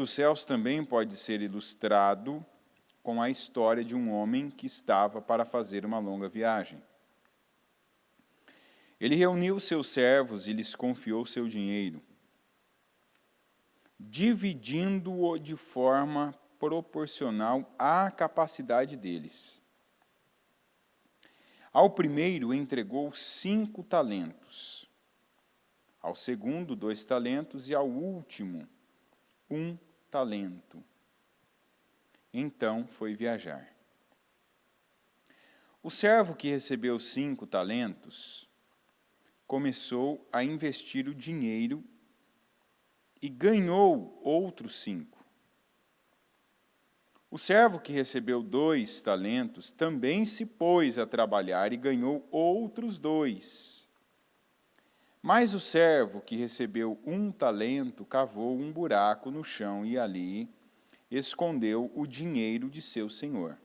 dos céus também pode ser ilustrado com a história de um homem que estava para fazer uma longa viagem. Ele reuniu seus servos e lhes confiou seu dinheiro, dividindo-o de forma proporcional à capacidade deles. Ao primeiro entregou 5 talentos, ao segundo 2 talentos e ao último 1 talento. Então foi viajar. O servo que recebeu 5 talentos começou a investir o dinheiro e ganhou outros 5. O servo que recebeu 2 talentos também se pôs a trabalhar e ganhou outros 2. Mas o servo que recebeu 1 talento cavou um buraco no chão e ali escondeu o dinheiro de seu senhor.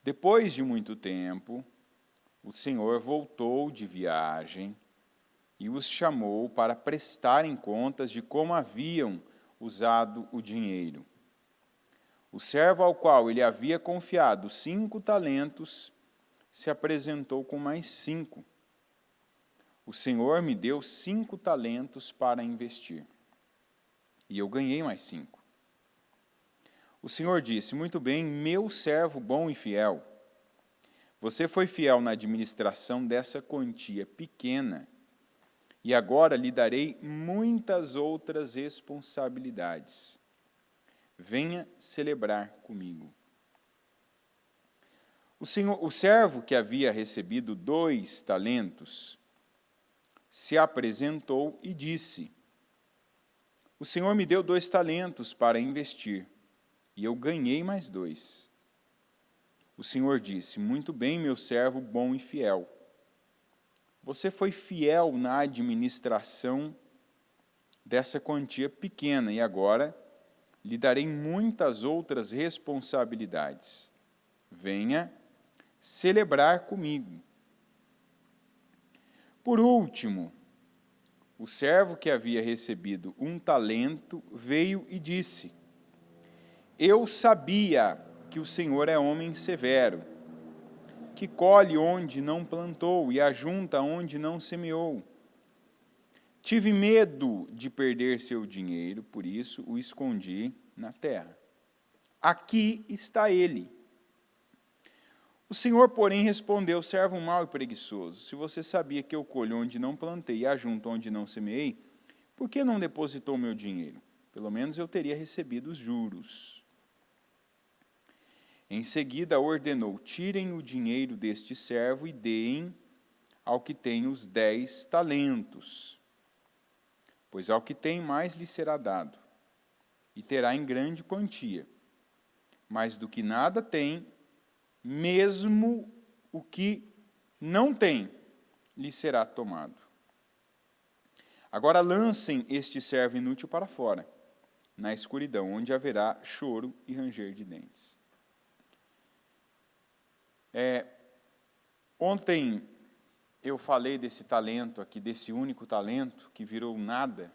Depois de muito tempo, o senhor voltou de viagem e os chamou para prestarem contas de como haviam usado o dinheiro. O servo ao qual ele havia confiado 5 talentos se apresentou com mais 5. O senhor me deu 5 talentos para investir, e eu ganhei mais 5. O senhor disse: muito bem, meu servo bom e fiel. Você foi fiel na administração dessa quantia pequena, e agora lhe darei muitas outras responsabilidades. Venha celebrar comigo. O servo que havia recebido 2 talentos se apresentou e disse: o senhor me deu 2 talentos para investir, e eu ganhei mais 2. O senhor disse: muito bem, meu servo bom e fiel. Você foi fiel na administração dessa quantia pequena, e agora lhe darei muitas outras responsabilidades. Venha celebrar comigo. Por último, o servo que havia recebido 1 talento veio e disse: eu sabia que o senhor é homem severo, que colhe onde não plantou e ajunta onde não semeou. Tive medo de perder seu dinheiro, por isso o escondi na terra. Aqui está ele. O senhor, porém, respondeu: servo mau e preguiçoso, se você sabia que eu colho onde não plantei e ajunto onde não semeei, por que não depositou meu dinheiro? Pelo menos eu teria recebido os juros. Em seguida ordenou: tirem o dinheiro deste servo e deem ao que tem os 10 talentos. Pois ao que tem mais lhe será dado, e terá em grande quantia. Mas do que nada tem, mesmo o que não tem, lhe será tomado. Agora lancem este servo inútil para fora, na escuridão, onde haverá choro e ranger de dentes. Ontem eu falei desse talento aqui, desse único talento que virou nada,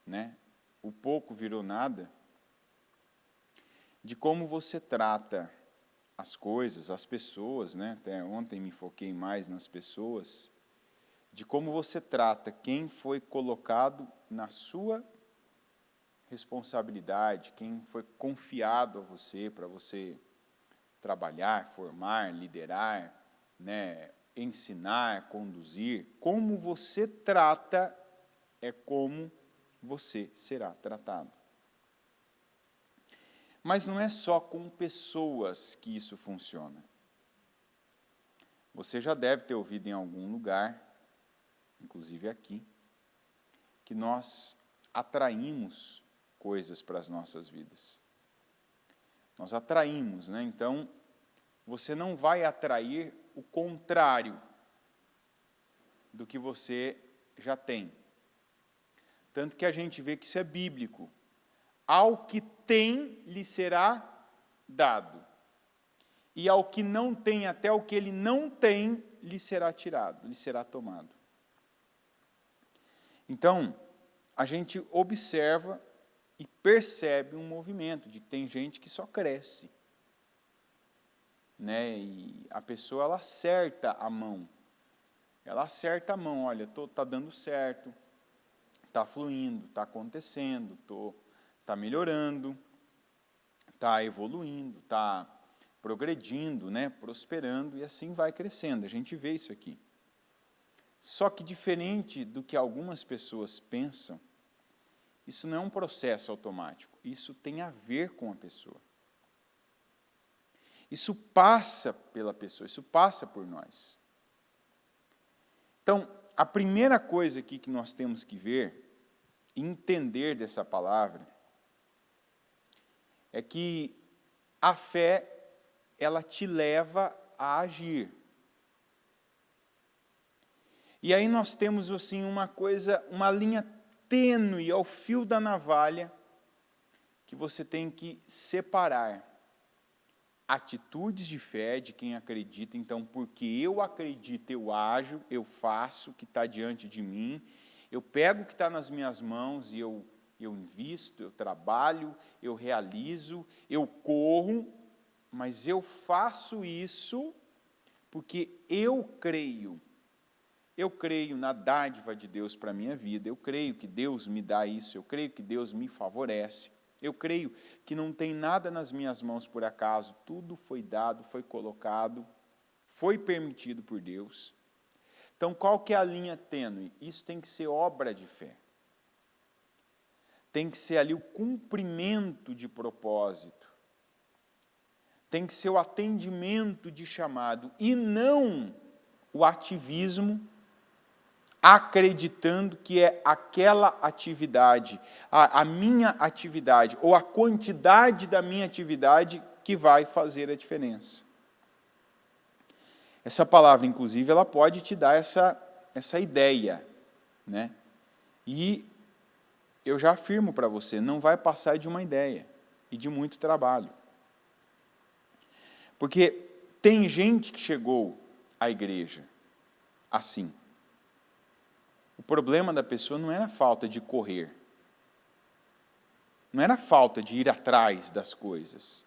né? O pouco virou nada, de como você trata as coisas, as pessoas, né? Até ontem me foquei mais nas pessoas, de como você trata quem foi colocado na sua responsabilidade, quem foi confiado a você para você trabalhar, formar, liderar, né? Ensinar, conduzir. Como você trata é como você será tratado. Mas não é só com pessoas que isso funciona. Você já deve ter ouvido em algum lugar, inclusive aqui, que nós atraímos coisas para as nossas vidas. Nós atraímos, né? Então, você não vai atrair o contrário do que você já tem. Tanto que a gente vê que isso é bíblico. Ao que tem, lhe será dado. E ao que não tem, até o que ele não tem, lhe será tirado, lhe será tomado. Então, a gente observa e percebe um movimento, de que tem gente que só cresce. Né? E a pessoa, ela acerta a mão. Ela acerta a mão, olha, tá dando certo, está fluindo, está acontecendo, está melhorando, está evoluindo, está progredindo, né? Prosperando, e assim vai crescendo. A gente vê isso aqui. Só que diferente do que algumas pessoas pensam, isso não é um processo automático, isso tem a ver com a pessoa. Isso passa pela pessoa, isso passa por nós. Então, a primeira coisa aqui que nós temos que ver, entender dessa palavra, é que a fé, ela te leva a agir. E aí nós temos assim uma linha tênue ao fio da navalha, que você tem que separar atitudes de fé de quem acredita. Então, porque eu acredito, eu ajo, eu faço o que está diante de mim, eu pego o que está nas minhas mãos e eu invisto, eu trabalho, eu realizo, eu corro, mas eu faço isso porque eu creio. Eu creio na dádiva de Deus para a minha vida, eu creio que Deus me dá isso, eu creio que Deus me favorece, eu creio que não tem nada nas minhas mãos por acaso, tudo foi dado, foi colocado, foi permitido por Deus. Então, qual que é a linha tênue? Isso tem que ser obra de fé. Tem que ser ali o cumprimento de propósito. Tem que ser o atendimento de chamado, e não o ativismo, acreditando que é aquela atividade, a minha atividade, ou a quantidade da minha atividade que vai fazer a diferença. Essa palavra, inclusive, ela pode te dar essa ideia, né? E eu já afirmo para você, não vai passar de uma ideia e de muito trabalho. Porque tem gente que chegou à igreja assim. O problema da pessoa não era a falta de correr. Não era a falta de ir atrás das coisas.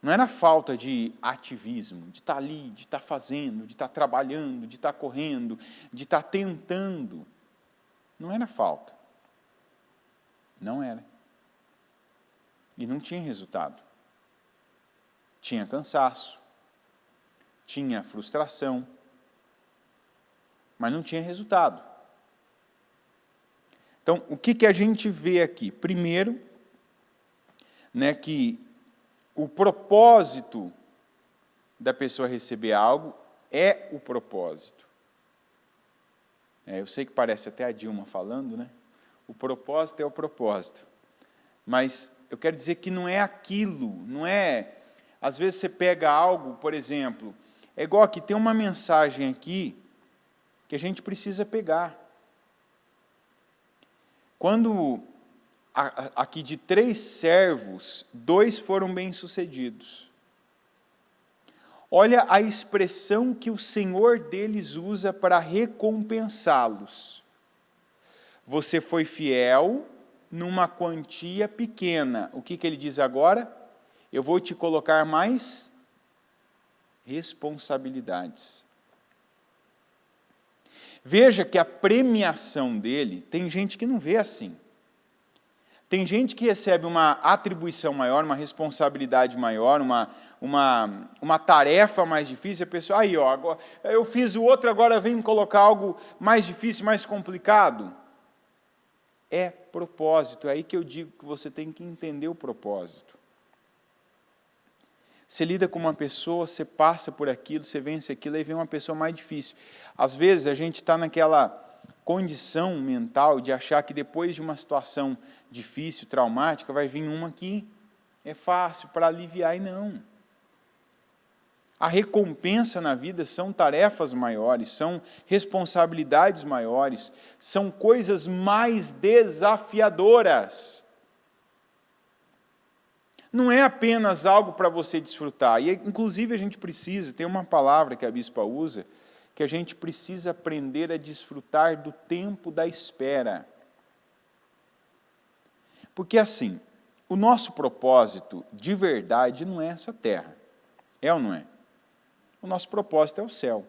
Não era a falta de ativismo, de estar ali, de estar fazendo, de estar trabalhando, de estar correndo, de estar tentando. Não era falta. Não era. E não tinha resultado. Tinha cansaço, tinha frustração, mas não tinha resultado. Então, o que a gente vê aqui? Primeiro, né, que o propósito da pessoa receber algo é o propósito. Eu sei que parece até a Dilma falando, né? O propósito é o propósito. Mas eu quero dizer que não é aquilo, não é... Às vezes você pega algo, por exemplo, é igual aqui, tem uma mensagem aqui que a gente precisa pegar. Quando, aqui de 3 servos, 2 foram bem-sucedidos. Olha a expressão que o Senhor deles usa para recompensá-los. Você foi fiel numa quantia pequena. O que ele diz agora? Eu vou te colocar mais responsabilidades. Veja que a premiação dele, tem gente que não vê assim. Tem gente que recebe uma atribuição maior, uma responsabilidade maior, uma tarefa mais difícil, a pessoa, aí, ó, agora, eu fiz o outro, agora vem me colocar algo mais difícil, mais complicado. É propósito, é aí que eu digo que você tem que entender o propósito. Você lida com uma pessoa, você passa por aquilo, você vence aquilo, aí vem uma pessoa mais difícil. Às vezes a gente está naquela condição mental de achar que depois de uma situação difícil, traumática, vai vir uma que é fácil para aliviar, e não. A recompensa na vida são tarefas maiores, são responsabilidades maiores, são coisas mais desafiadoras. Não é apenas algo para você desfrutar. E, inclusive, a gente precisa, tem uma palavra que a bispa usa, que a gente precisa aprender a desfrutar do tempo da espera. Porque assim, o nosso propósito de verdade não é essa terra. É ou não é? O nosso propósito é o céu.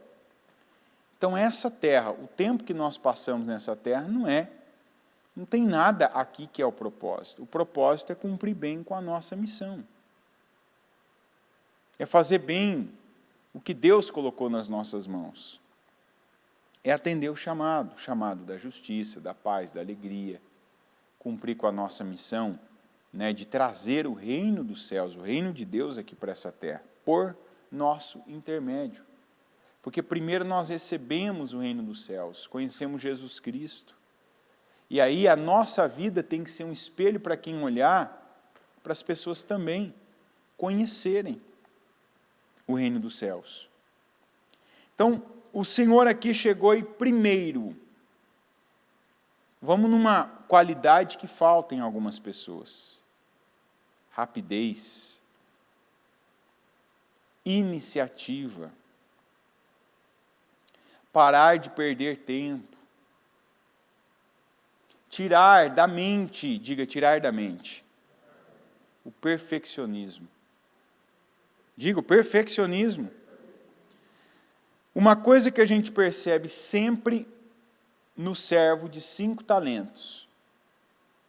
Então essa terra, o tempo que nós passamos nessa terra não tem nada aqui que é o propósito. O propósito é cumprir bem com a nossa missão. É fazer bem o que Deus colocou nas nossas mãos. É atender o chamado da justiça, da paz, da alegria, cumprir com a nossa missão, né, de trazer o reino dos céus, o reino de Deus aqui para essa terra, por nosso intermédio. Porque primeiro nós recebemos o reino dos céus, conhecemos Jesus Cristo. E aí a nossa vida tem que ser um espelho para quem olhar, para as pessoas também conhecerem o reino dos céus. Então, o Senhor aqui chegou e primeiro, vamos numa qualidade que falta em algumas pessoas. Rapidez, iniciativa, parar de perder tempo, tirar da mente, diga tirar da mente, o perfeccionismo. Digo, perfeccionismo. Uma coisa que a gente percebe sempre no servo de 5 talentos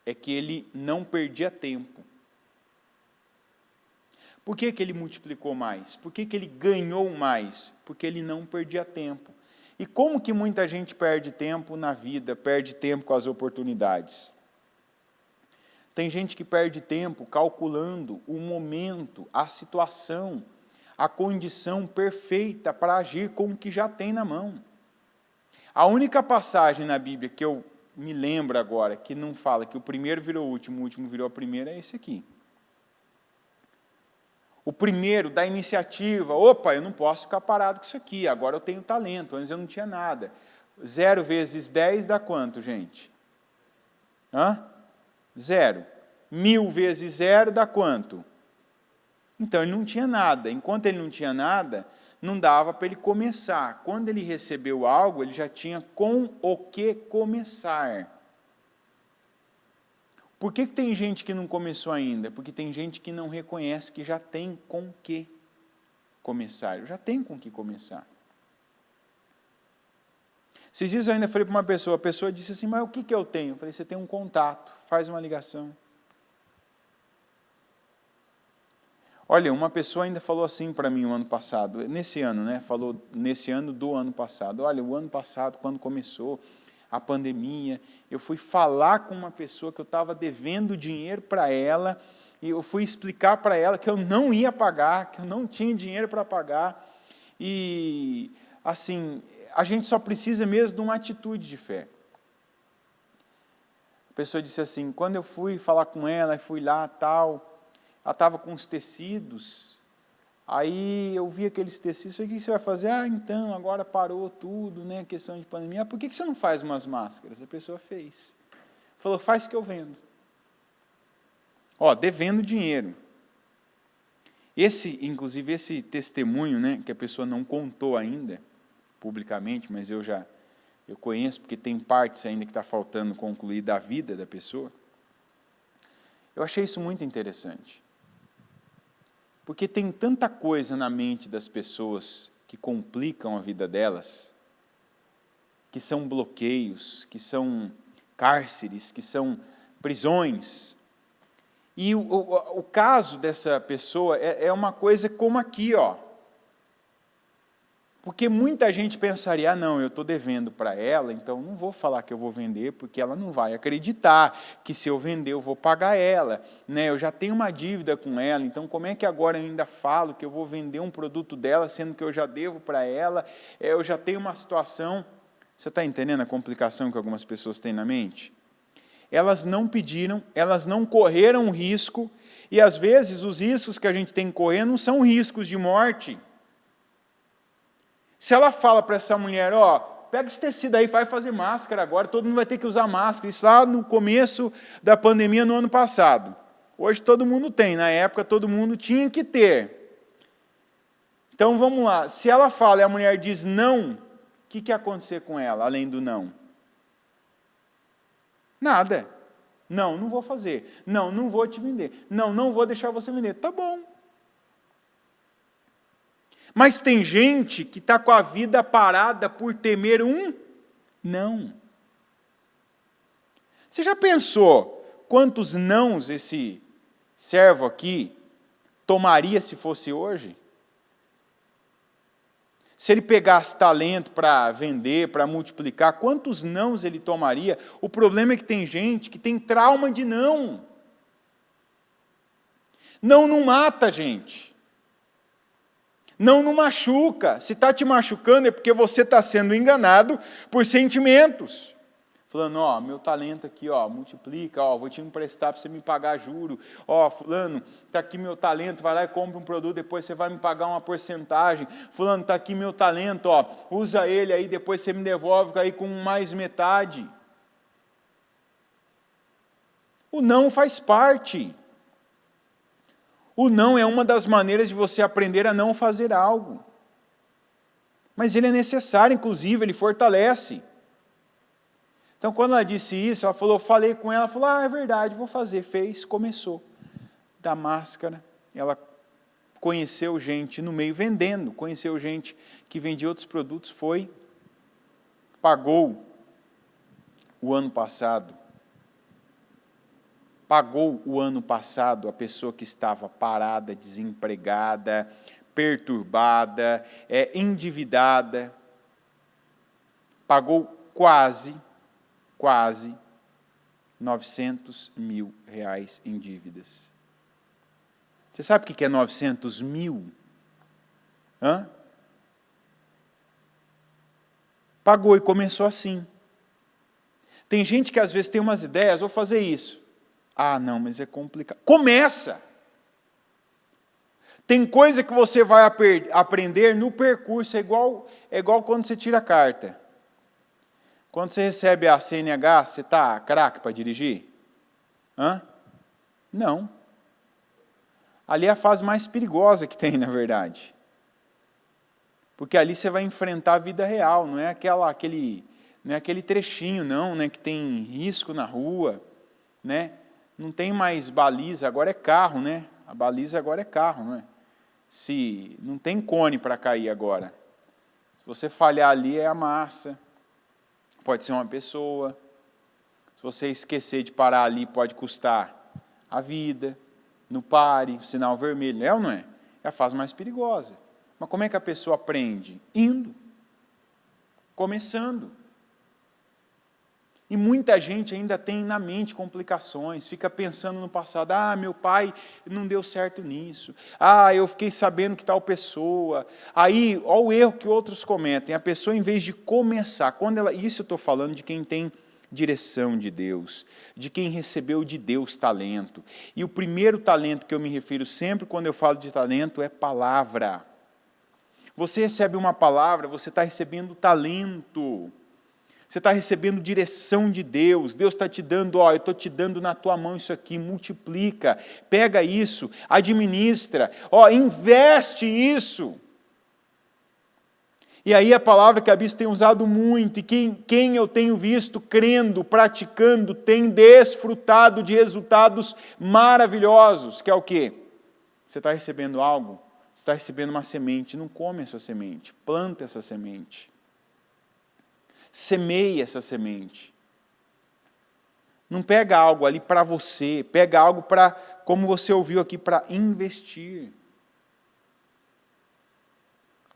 é que ele não perdia tempo. Por que ele multiplicou mais? Por que ele ganhou mais? Porque ele não perdia tempo. E como que muita gente perde tempo na vida, perde tempo com as oportunidades? Tem gente que perde tempo calculando o momento, a situação, a condição perfeita para agir com o que já tem na mão. A única passagem na Bíblia que eu me lembro agora, que não fala que o primeiro virou o último virou a primeira, é esse aqui. O primeiro da iniciativa, opa, eu não posso ficar parado com isso aqui, agora eu tenho talento, antes eu não tinha nada. 0 vezes 10 dá quanto, gente? 0. 1000 vezes 0 dá quanto? Então ele não tinha nada. Enquanto ele não tinha nada, não dava para ele começar. Quando ele recebeu algo, ele já tinha com o que começar. Por que tem gente que não começou ainda? Porque tem gente que não reconhece que já tem com o que começar. Eu já tenho com o que começar. Esses dias eu ainda falei para uma pessoa, a pessoa disse assim, mas o que eu tenho? Eu falei, você tem um contato, faz uma ligação. Olha, uma pessoa ainda falou assim para mim o ano passado, nesse ano, né? Falou nesse ano do ano passado. Olha, o ano passado, quando começou a pandemia, eu fui falar com uma pessoa que eu estava devendo dinheiro para ela, e eu fui explicar para ela que eu não ia pagar, que eu não tinha dinheiro para pagar. E, assim, a gente só precisa mesmo de uma atitude de fé. A pessoa disse assim, quando eu fui falar com ela, fui lá, tal, ela estava com os tecidos, aí eu vi aqueles tecidos, falei, o que você vai fazer? Então, agora parou tudo, né, questão de pandemia. Por que você não faz umas máscaras? A pessoa fez. Falou, faz que eu vendo. Devendo dinheiro. Inclusive, esse testemunho, né, que a pessoa não contou ainda, publicamente, mas eu conheço, porque tem partes ainda que está faltando concluir da vida da pessoa. Eu achei isso muito interessante. Porque tem tanta coisa na mente das pessoas que complicam a vida delas, que são bloqueios, que são cárceres, que são prisões. E o caso dessa pessoa é uma coisa como aqui, Porque muita gente pensaria, não, eu estou devendo para ela, então não vou falar que eu vou vender, porque ela não vai acreditar que se eu vender eu vou pagar ela. Né? Eu já tenho uma dívida com ela, então como é que agora eu ainda falo que eu vou vender um produto dela, sendo que eu já devo para ela? Eu já tenho uma situação... Você está entendendo a complicação que algumas pessoas têm na mente? Elas não pediram, elas não correram risco, e às vezes os riscos que a gente tem que correr não são riscos de morte. Se ela fala para essa mulher, pega esse tecido aí, vai fazer máscara agora, todo mundo vai ter que usar máscara. Isso lá no começo da pandemia, no ano passado. Hoje todo mundo tem, na época todo mundo tinha que ter. Então vamos lá, se ela fala e a mulher diz não, o que ia acontecer com ela, além do não? Nada. Não, não vou fazer. Não, não vou te vender. Não, não vou deixar você vender. Tá bom. Mas tem gente que está com a vida parada por temer um não. Você já pensou quantos nãos esse servo aqui tomaria se fosse hoje? Se ele pegasse talento para vender, para multiplicar, quantos nãos ele tomaria? O problema é que tem gente que tem trauma de não. Não mata, gente. Não machuca. Se está te machucando é porque você está sendo enganado por sentimentos. Falando, ó, meu talento aqui, ó, multiplica, ó, vou te emprestar para você me pagar juro. Ó, fulano, está aqui meu talento, vai lá e compra um produto, depois você vai me pagar uma porcentagem. Fulano, está aqui meu talento, ó, usa ele aí, depois você me devolve aí com mais metade. O não faz parte. O não é uma das maneiras de você aprender a não fazer algo. Mas ele é necessário, inclusive, ele fortalece. Então, quando ela disse isso, ela falou, falei com ela, falou, é verdade, vou fazer. Fez, começou. Da máscara, ela conheceu gente no meio vendendo, conheceu gente que vendia outros produtos, foi, pagou o ano passado. Pagou o ano passado a pessoa que estava parada, desempregada, perturbada, endividada. Pagou quase R$900 mil em dívidas. Você sabe o que é 900 mil? Hã? Pagou e começou assim. Tem gente que às vezes tem umas ideias, vou fazer isso. Ah, não, mas é complicado. Começa! Tem coisa que você vai aprender no percurso, é igual quando você tira a carta. Quando você recebe a CNH, você está craque para dirigir? Hã? Não. Ali é a fase mais perigosa que tem, na verdade. Porque ali você vai enfrentar a vida real, não é aquele trechinho, não, né, que tem risco na rua, né? Não tem mais baliza, agora é carro, né? A baliza agora é carro, né? Se não tem cone para cair agora. Se você falhar ali, é a massa. Pode ser uma pessoa. Se você esquecer de parar ali, pode custar a vida. Não pare, sinal vermelho. É ou não é? É a fase mais perigosa. Mas como é que a pessoa aprende? Indo. Começando. E muita gente ainda tem na mente complicações, fica pensando no passado, meu pai não deu certo nisso, eu fiquei sabendo que tal pessoa, aí, olha o erro que outros cometem, a pessoa em vez de começar, isso eu estou falando de quem tem direção de Deus, de quem recebeu de Deus talento, e o primeiro talento que eu me refiro sempre quando eu falo de talento é palavra. Você recebe uma palavra, você está recebendo talento. Você está recebendo direção de Deus. Deus está te dando, eu estou te dando na tua mão isso aqui, multiplica, pega isso, administra, investe isso. E aí a palavra que a bispo tem usado muito, e quem eu tenho visto crendo, praticando, tem desfrutado de resultados maravilhosos, que é o quê? Você está recebendo algo, você está recebendo uma semente, não come essa semente, planta essa semente. Semeie essa semente. Não pega algo ali para você, pega algo para, como você ouviu aqui, para investir.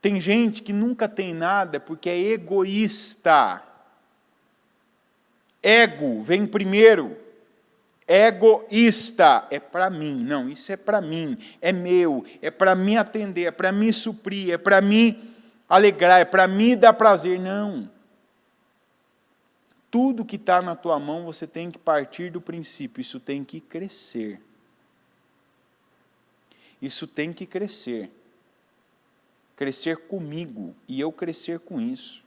Tem gente que nunca tem nada porque é egoísta. Ego vem primeiro. Egoísta é para mim. Não, isso é para mim, é meu, é para me atender, é para me suprir, é para me alegrar, é para me dar prazer. Não. Tudo que está na tua mão, você tem que partir do princípio, isso tem que crescer. Isso tem que crescer. Crescer comigo, e eu crescer com isso.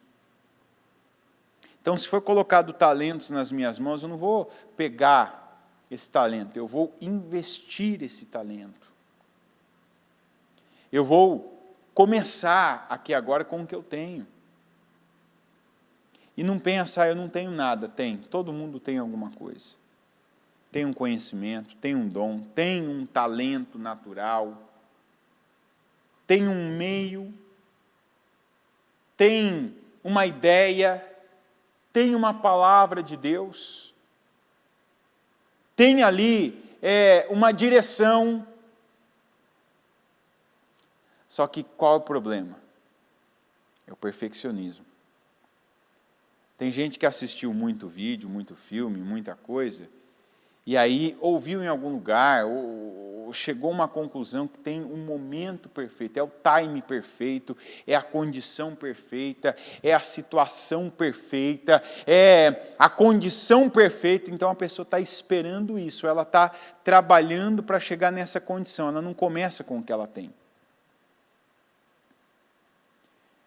Então, se for colocado talentos nas minhas mãos, eu não vou pegar esse talento, eu vou investir esse talento. Eu vou começar aqui agora com o que eu tenho. E não pensa, eu não tenho nada. Tem, todo mundo tem alguma coisa. tem um conhecimento, tem um dom, tem um talento natural, tem um meio, tem uma ideia, tem uma palavra de Deus, tem ali uma direção. Só que qual é o problema? É o perfeccionismo. Tem gente que assistiu muito vídeo, muito filme, muita coisa, e aí ouviu em algum lugar, ou chegou a uma conclusão que tem um momento perfeito, é o time perfeito, é a condição perfeita, é a situação perfeita, é a condição perfeita. Então a pessoa está esperando isso, ela está trabalhando para chegar nessa condição, ela não começa com o que ela tem.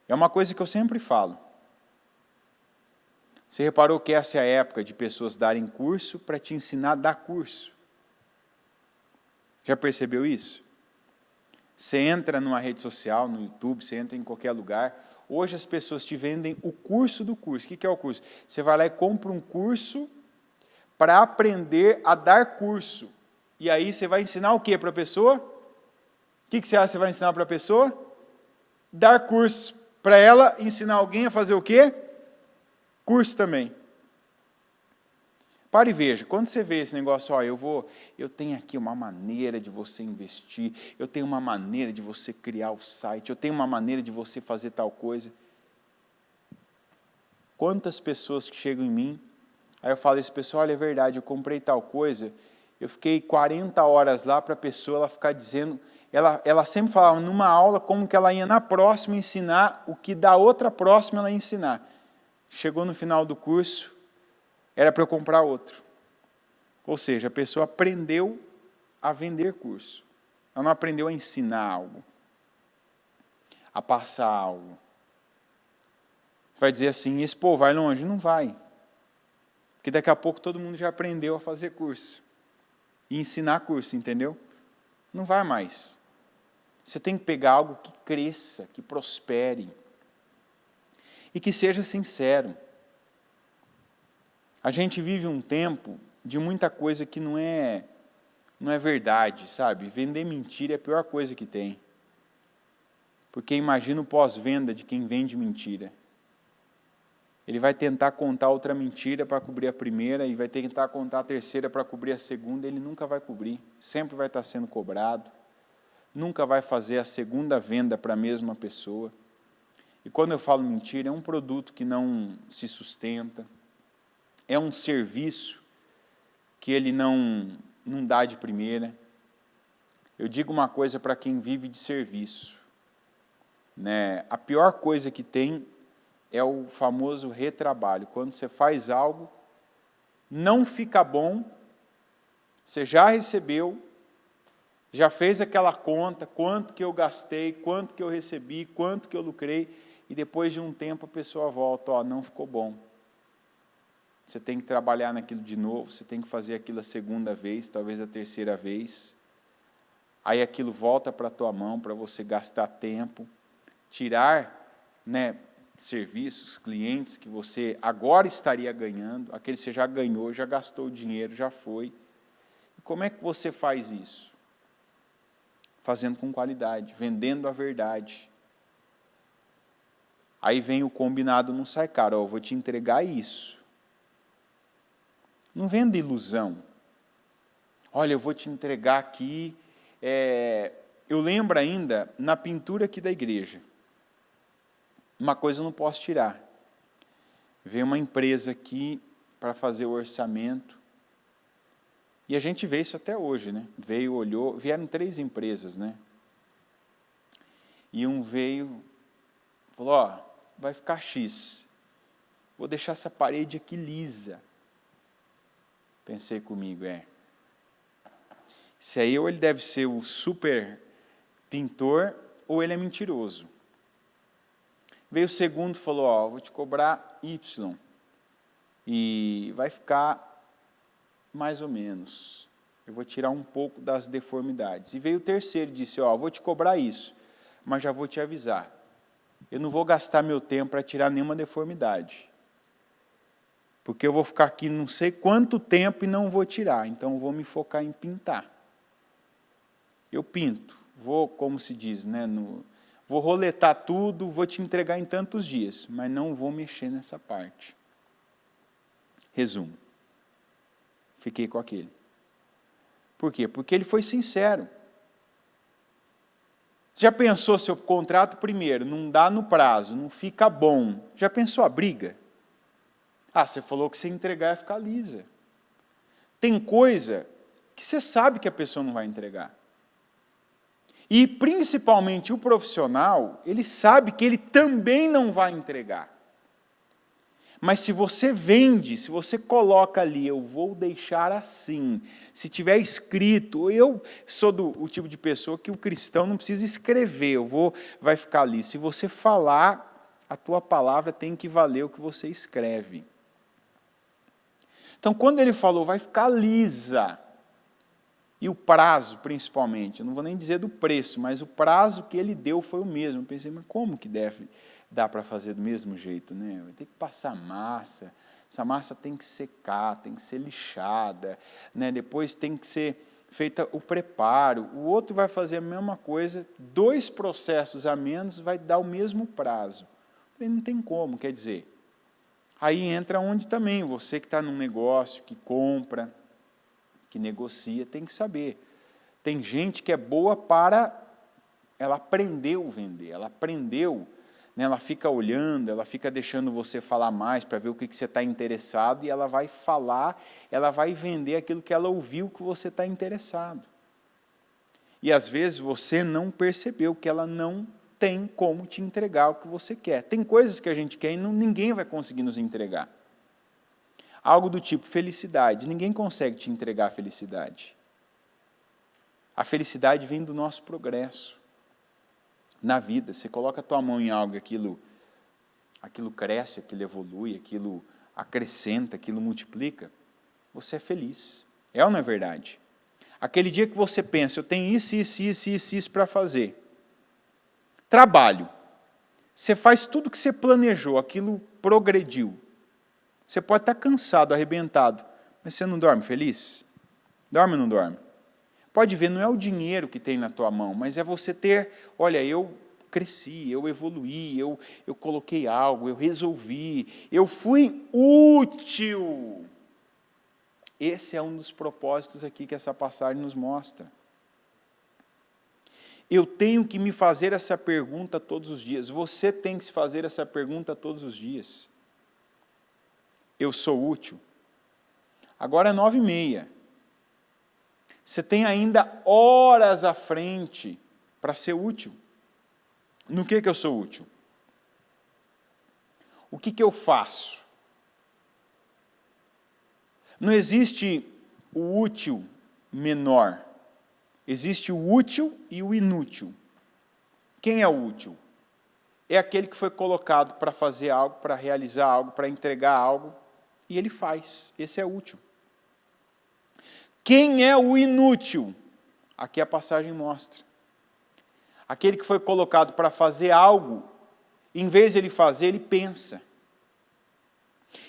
É uma coisa que eu sempre falo. Você reparou que essa é a época de pessoas darem curso para te ensinar a dar curso? Já percebeu isso? Você entra numa rede social, no YouTube, você entra em qualquer lugar, hoje as pessoas te vendem o curso do curso. O que é o curso? Você vai lá e compra um curso para aprender a dar curso. E aí você vai ensinar o que para a pessoa? O que você acha que você vai ensinar para a pessoa? Dar curso. Para ela ensinar alguém a fazer o quê? Curso também. Pare e veja, quando você vê esse negócio, eu tenho aqui uma maneira de você investir, eu tenho uma maneira de você criar o site, eu tenho uma maneira de você fazer tal coisa. Quantas pessoas que chegam em mim, aí eu falo, esse pessoal, olha, é verdade, eu comprei tal coisa, eu fiquei 40 horas lá para a pessoa ela ficar dizendo, ela sempre falava numa aula como que ela ia na próxima ensinar o que da outra próxima ela ia ensinar. Chegou no final do curso, era para eu comprar outro. Ou seja, a pessoa aprendeu a vender curso. Ela não aprendeu a ensinar algo, a passar algo. Vai dizer assim, esse povo vai longe? Não vai. Porque daqui a pouco todo mundo já aprendeu a fazer curso. E ensinar curso, entendeu? Não vai mais. Você tem que pegar algo que cresça, que prospere. E que seja sincero. A gente vive um tempo de muita coisa que não é verdade, sabe? Vender mentira é a pior coisa que tem. Porque imagina o pós-venda de quem vende mentira. Ele vai tentar contar outra mentira para cobrir a primeira e vai tentar contar a terceira para cobrir a segunda, ele nunca vai cobrir, sempre vai estar sendo cobrado, nunca vai fazer a segunda venda para a mesma pessoa. E quando eu falo mentira, é um produto que não se sustenta, é um serviço que ele não dá de primeira. Eu digo uma coisa para quem vive de serviço, né? A pior coisa que tem é o famoso retrabalho. Quando você faz algo, não fica bom, você já recebeu, já fez aquela conta, quanto que eu gastei, quanto que eu recebi, quanto que eu lucrei, e depois de um tempo a pessoa volta, não ficou bom. Você tem que trabalhar naquilo de novo, você tem que fazer aquilo a segunda vez, talvez a terceira vez. Aí aquilo volta para a tua mão, para você gastar tempo, tirar, serviços, clientes que você agora estaria ganhando, aquele que você já ganhou, já gastou o dinheiro, já foi. E como é que você faz isso? Fazendo com qualidade, vendendo a verdade. Aí vem o combinado, não sai caro, eu vou te entregar isso. Não venda ilusão. Olha, eu vou te entregar aqui. Eu lembro ainda, na pintura aqui da igreja, uma coisa eu não posso tirar. Veio uma empresa aqui para fazer o orçamento, e a gente vê isso até hoje, né? Veio, olhou, vieram 3 empresas, né? E um veio, falou, vai ficar X, vou deixar essa parede aqui lisa. Pensei comigo, esse aí ou ele deve ser o super pintor, ou ele é mentiroso. Veio o segundo e falou, vou te cobrar Y, e vai ficar mais ou menos. Eu vou tirar um pouco das deformidades. E veio o terceiro e disse, vou te cobrar isso, mas já vou te avisar. Eu não vou gastar meu tempo para tirar nenhuma deformidade. porque eu vou ficar aqui não sei quanto tempo e não vou tirar, então eu vou me focar em pintar. Eu pinto, vou, como se diz, né, vou roletar tudo, vou te entregar em tantos dias, mas não vou mexer nessa parte. Resumo. Fiquei com aquele. Por quê? Porque ele foi sincero. Já pensou se eu contrato primeiro, não dá no prazo, não fica bom? Já pensou a briga? Ah, você falou que se entregar ia ficar lisa. Tem coisa que você sabe que a pessoa não vai entregar. E, principalmente, o profissional, ele sabe que ele também não vai entregar. Mas se você vende, se você coloca ali, eu vou deixar assim, se tiver escrito, eu sou o tipo de pessoa que o cristão não precisa escrever, vai ficar ali. Se você falar, a tua palavra tem que valer o que você escreve. Então, quando ele falou, vai ficar lisa, e o prazo, principalmente, eu não vou nem dizer do preço, mas o prazo que ele deu foi o mesmo. Eu pensei, mas como que dá para fazer do mesmo jeito, né? Vai ter que passar massa, essa massa tem que secar, tem que ser lixada, né? Depois tem que ser feita o preparo, o outro vai fazer a mesma coisa, 2 processos a menos, vai dar o mesmo prazo. Falei, não tem como, quer dizer, aí entra onde também, você que está num negócio, que compra, que negocia, tem que saber. Tem gente que é boa ela aprendeu a vender, ela aprendeu, né, ela fica olhando, ela fica deixando você falar mais para ver o que você está interessado e ela vai falar, ela vai vender aquilo que ela ouviu que você está interessado. E às vezes você não percebeu que ela não tem como te entregar o que você quer. Tem coisas que a gente quer e ninguém vai conseguir nos entregar. Algo do tipo felicidade. Ninguém consegue te entregar a felicidade. A felicidade vem do nosso progresso na vida. Você coloca a tua mão em algo, aquilo cresce, aquilo evolui, aquilo acrescenta, aquilo multiplica. Você é feliz. É ou não é verdade? Aquele dia que você pensa, eu tenho isso para fazer. Trabalho. Você faz tudo que você planejou, aquilo progrediu. Você pode estar cansado, arrebentado, mas você não dorme feliz? Dorme ou não dorme? Pode ver, não é o dinheiro que tem na tua mão, mas é você ter, olha, eu cresci, eu evoluí, eu coloquei algo, eu resolvi, eu fui útil. Esse é um dos propósitos aqui que essa passagem nos mostra. Eu tenho que me fazer essa pergunta todos os dias. Você tem que se fazer essa pergunta todos os dias. Eu sou útil? Agora é 9h30. Você tem ainda horas à frente para ser útil. No que eu sou útil? O que eu faço? Não existe o útil menor. Existe o útil e o inútil. Quem é o útil? É aquele que foi colocado para fazer algo, para realizar algo, para entregar algo, e ele faz. Esse é útil. Quem é o inútil? Aqui a passagem mostra. Aquele que foi colocado para fazer algo, em vez de ele fazer, ele pensa.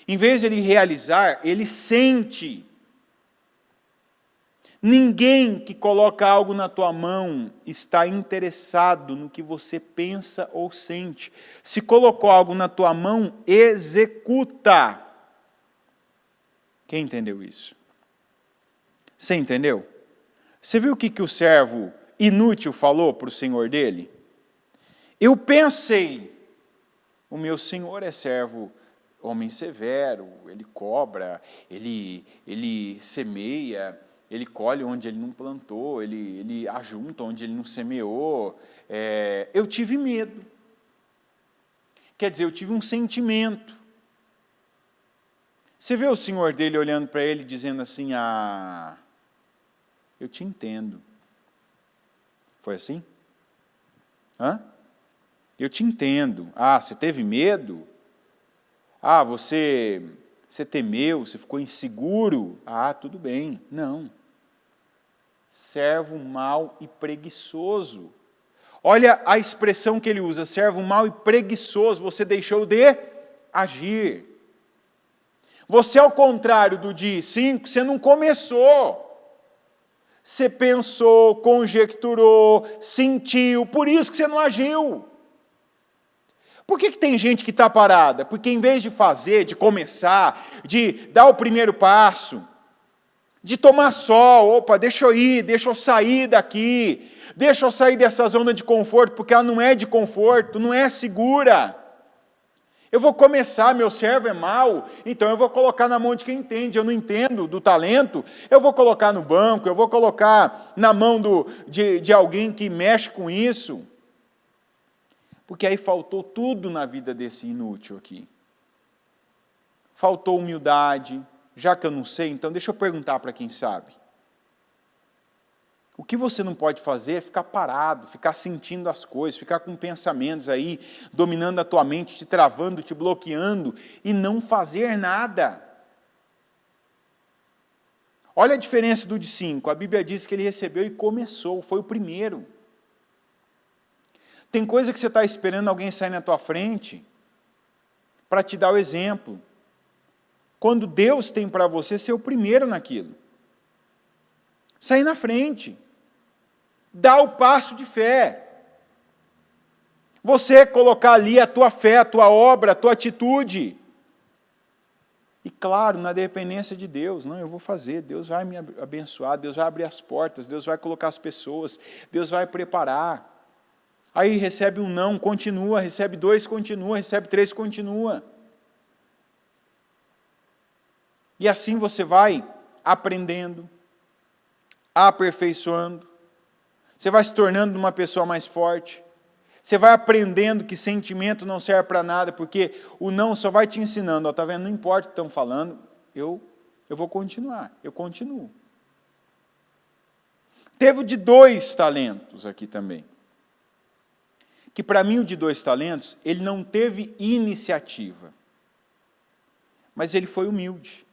Em vez de ele realizar, ele sente. Ninguém que coloca algo na tua mão está interessado no que você pensa ou sente. Se colocou algo na tua mão, executa. Quem entendeu isso? Você entendeu? Você viu o que o servo inútil falou para o senhor dele? Eu pensei, o meu senhor é servo, homem severo, ele cobra, ele semeia, ele colhe onde ele não plantou, ele ajunta onde ele não semeou. Eu tive medo. Quer dizer, eu tive um sentimento. Você vê o senhor dele olhando para ele, dizendo assim, eu te entendo. Foi assim? Eu te entendo. Você teve medo? Você temeu, você ficou inseguro? Tudo bem. Não. Servo mau e preguiçoso. Olha a expressão que ele usa, servo mau e preguiçoso, você deixou de agir. Você, ao contrário do de 5, você não começou. Você pensou, conjecturou, sentiu, por isso que você não agiu. Por que tem gente que está parada? Porque em vez de fazer, de começar, de dar o primeiro passo, de tomar sol, opa, deixa eu ir, deixa eu sair daqui, deixa eu sair dessa zona de conforto, porque ela não é de conforto, não é segura. Eu vou começar, meu servo é mau, então eu vou colocar na mão de quem entende. Eu não entendo do talento, eu vou colocar no banco, eu vou colocar na mão de alguém que mexe com isso. Porque aí faltou tudo na vida desse inútil aqui. Faltou humildade, já que eu não sei, então deixa eu perguntar para quem sabe. O que você não pode fazer é ficar parado, ficar sentindo as coisas, ficar com pensamentos aí, dominando a tua mente, te travando, te bloqueando, e não fazer nada. Olha a diferença do de 5. A Bíblia diz que ele recebeu e começou, foi o primeiro. Tem coisa que você está esperando alguém sair na tua frente para te dar o exemplo. Quando Deus tem para você ser o primeiro naquilo. Sair na frente. Dá o passo de fé. Você colocar ali a tua fé, a tua obra, a tua atitude. E claro, na dependência de Deus. Não, eu vou fazer, Deus vai me abençoar, Deus vai abrir as portas, Deus vai colocar as pessoas, Deus vai preparar. Aí recebe um não, continua, recebe 2, continua, recebe 3, continua. E assim você vai aprendendo, aperfeiçoando, você vai se tornando uma pessoa mais forte, você vai aprendendo que sentimento não serve para nada, porque o não só vai te ensinando, está vendo, não importa o que estão falando, eu vou continuar, eu continuo. Teve o de 2 talentos aqui também. Que para mim o de 2 talentos, ele não teve iniciativa, mas ele foi humilde.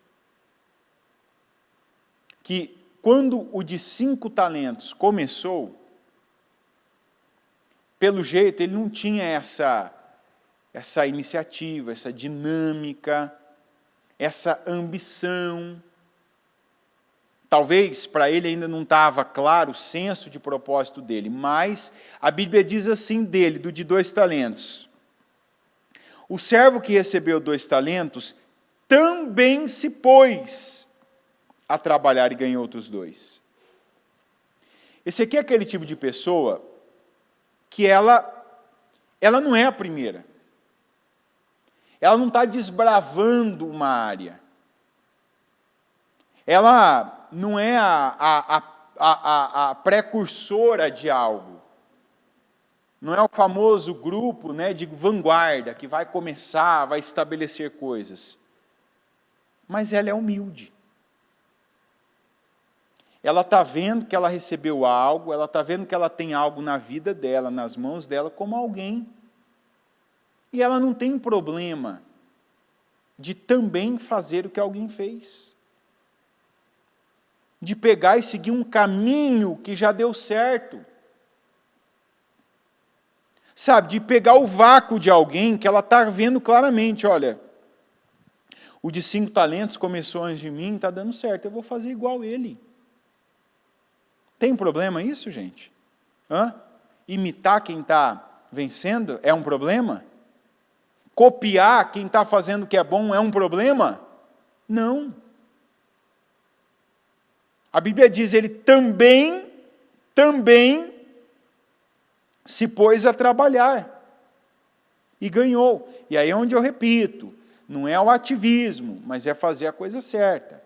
Que quando o de 5 talentos começou, pelo jeito ele não tinha essa iniciativa, essa dinâmica, essa ambição. Talvez para ele ainda não estava claro o senso de propósito dele, mas a Bíblia diz assim dele, do de 2 talentos. O servo que recebeu 2 talentos também se pôs a trabalhar e ganhou outros 2. Esse aqui é aquele tipo de pessoa que ela não é a primeira. Ela não está desbravando uma área. Ela não é a precursora de algo. Não é o famoso grupo, né, de vanguarda que vai começar, vai estabelecer coisas. Mas ela é humilde. Ela está vendo que ela recebeu algo, ela está vendo que ela tem algo na vida dela, nas mãos dela, como alguém. E ela não tem problema de também fazer o que alguém fez. De pegar e seguir um caminho que já deu certo. Sabe, de pegar o vácuo de alguém que ela está vendo claramente, olha, o de 5 talentos começou antes de mim, está dando certo, eu vou fazer igual ele. Tem problema isso, gente? Imitar quem está vencendo é um problema? Copiar quem está fazendo o que é bom é um problema? Não. A Bíblia diz, ele também se pôs a trabalhar. E ganhou. E aí é onde eu repito, não é o ativismo, mas é fazer a coisa certa.